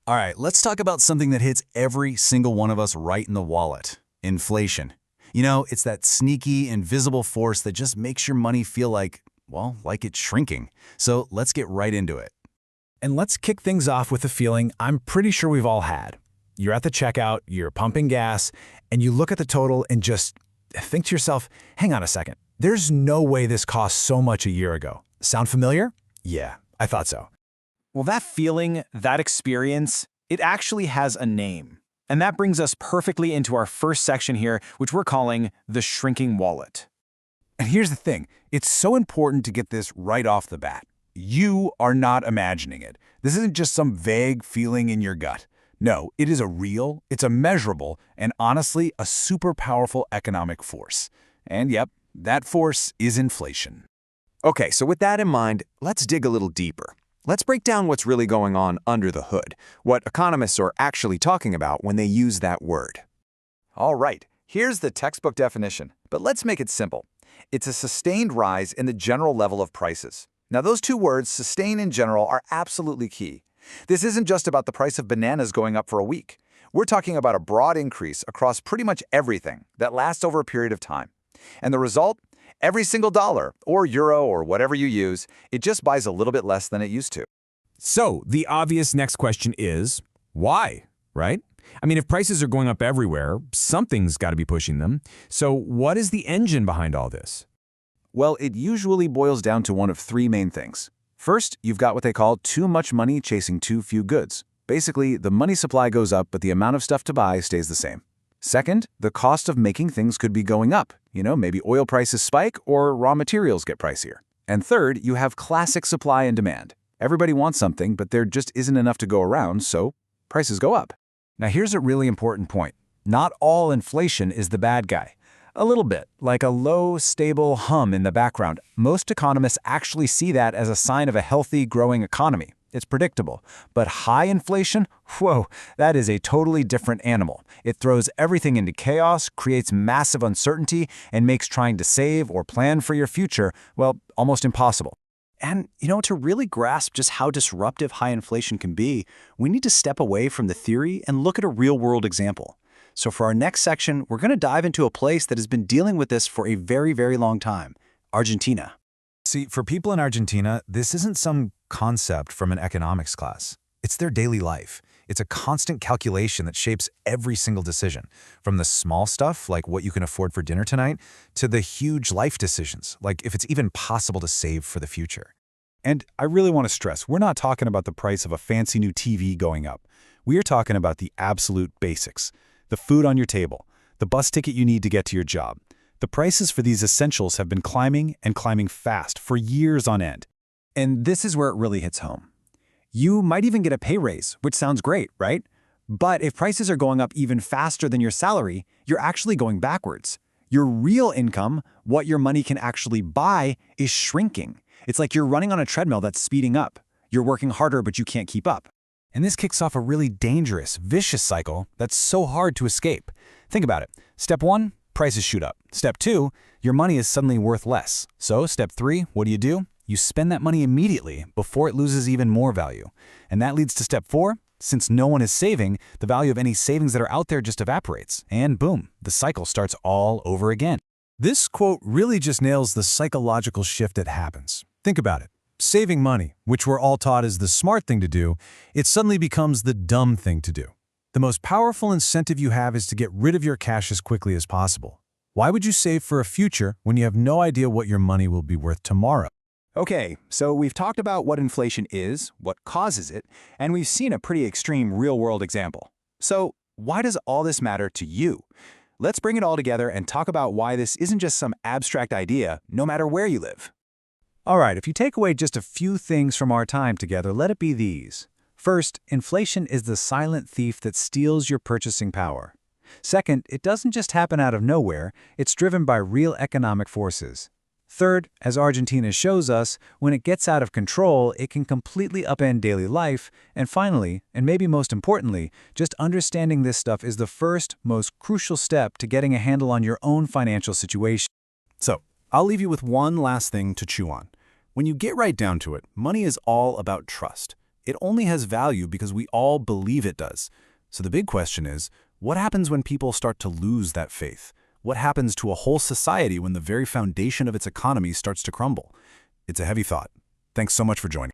All right, let's talk about something that hits every single one of us right in the wallet. Inflation. You know, it's that sneaky, invisible force that just makes your money feel like, well, like it's shrinking. So let's get right into it. And let's kick things off with a feeling I'm pretty sure we've all had. You're at the checkout, you're pumping gas, and you look at the total and just think to yourself, hang on a second, there's no way this cost so much a year ago. Sound familiar? Yeah, I thought so. Well, that feeling, that experience, it actually has a name. And that brings us perfectly into our first section here, which we're calling the shrinking wallet. And here's the thing, it's so important to get this right off the bat. You are not imagining it. This isn't just some vague feeling in your gut. No, it is a real, it's a measurable, and honestly, a super powerful economic force. And yep, that force is inflation. Okay, so with that in mind, let's dig a little deeper. Let's break down what's really going on under the hood, what economists are actually talking about when they use that word. All right, here's the textbook definition, but let's make it simple. It's a sustained rise in the general level of prices. Now, those two words, sustain and general, are absolutely key. This isn't just about the price of bananas going up for a week. We're talking about a broad increase across pretty much everything that lasts over a period of time. And the result? Every single dollar, or euro, or whatever you use, it just buys a little bit less than it used to. So, the obvious next question is, why, right? I mean, if prices are going up everywhere, something's got to be pushing them. So, what is the engine behind all this? Well, it usually boils down to one of three main things. First, you've got what they call too much money chasing too few goods. Basically, the money supply goes up, but the amount of stuff to buy stays the same. Second, the cost of making things could be going up. You know, maybe oil prices spike or raw materials get pricier. And third, you have classic supply and demand. Everybody wants something, but there just isn't enough to go around, so prices go up. Now here's a really important point. Not all inflation is the bad guy. A little bit, like a low, stable hum in the background. Most economists actually see that as a sign of a healthy, growing economy. It's predictable. But high inflation? Whoa, that is a totally different animal. It throws everything into chaos, creates massive uncertainty, and makes trying to save or plan for your future, well, almost impossible. And, to really grasp just how disruptive high inflation can be, we need to step away from the theory and look at a real-world example. So for our next section, we're going to dive into a place that has been dealing with this for a very, very long time, Argentina. See, for people in Argentina, this isn't some concept from an economics class. It's their daily life. It's a constant calculation that shapes every single decision, from the small stuff, like what you can afford for dinner tonight, to the huge life decisions, like if it's even possible to save for the future. And I really want to stress, we're not talking about the price of a fancy new TV going up. We are talking about the absolute basics. The food on your table, the bus ticket you need to get to your job. The prices for these essentials have been climbing and climbing fast for years on end. And this is where it really hits home. You might even get a pay raise, which sounds great, right? But if prices are going up even faster than your salary, you're actually going backwards. Your real income, what your money can actually buy, is shrinking. It's like you're running on a treadmill that's speeding up. You're working harder, but you can't keep up. And this kicks off a really dangerous, vicious cycle that's so hard to escape. Think about it. Step 1, prices shoot up. Step 2, your money is suddenly worth less. So step 3, what do? You spend that money immediately before it loses even more value. And that leads to step 4. Since no one is saving, the value of any savings that are out there just evaporates. And boom, the cycle starts all over again. This quote really just nails the psychological shift that happens. Think about it. Saving money, which we're all taught is the smart thing to do, it suddenly becomes the dumb thing to do. The most powerful incentive you have is to get rid of your cash as quickly as possible. Why would you save for a future when you have no idea what your money will be worth tomorrow? Okay, so we've talked about what inflation is, what causes it, and we've seen a pretty extreme real-world example. So why does all this matter to you? Let's bring it all together and talk about why this isn't just some abstract idea, no matter where you live. All right, if you take away just a few things from our time together, let it be these. First, inflation is the silent thief that steals your purchasing power. Second, it doesn't just happen out of nowhere, it's driven by real economic forces. Third, as Argentina shows us, when it gets out of control, it can completely upend daily life. And finally, and maybe most importantly, just understanding this stuff is the first, most crucial step to getting a handle on your own financial situation. So, I'll leave you with one last thing to chew on. When you get right down to it, money is all about trust. It only has value because we all believe it does. So the big question is, what happens when people start to lose that faith? What happens to a whole society when the very foundation of its economy starts to crumble? It's a heavy thought. Thanks so much for joining.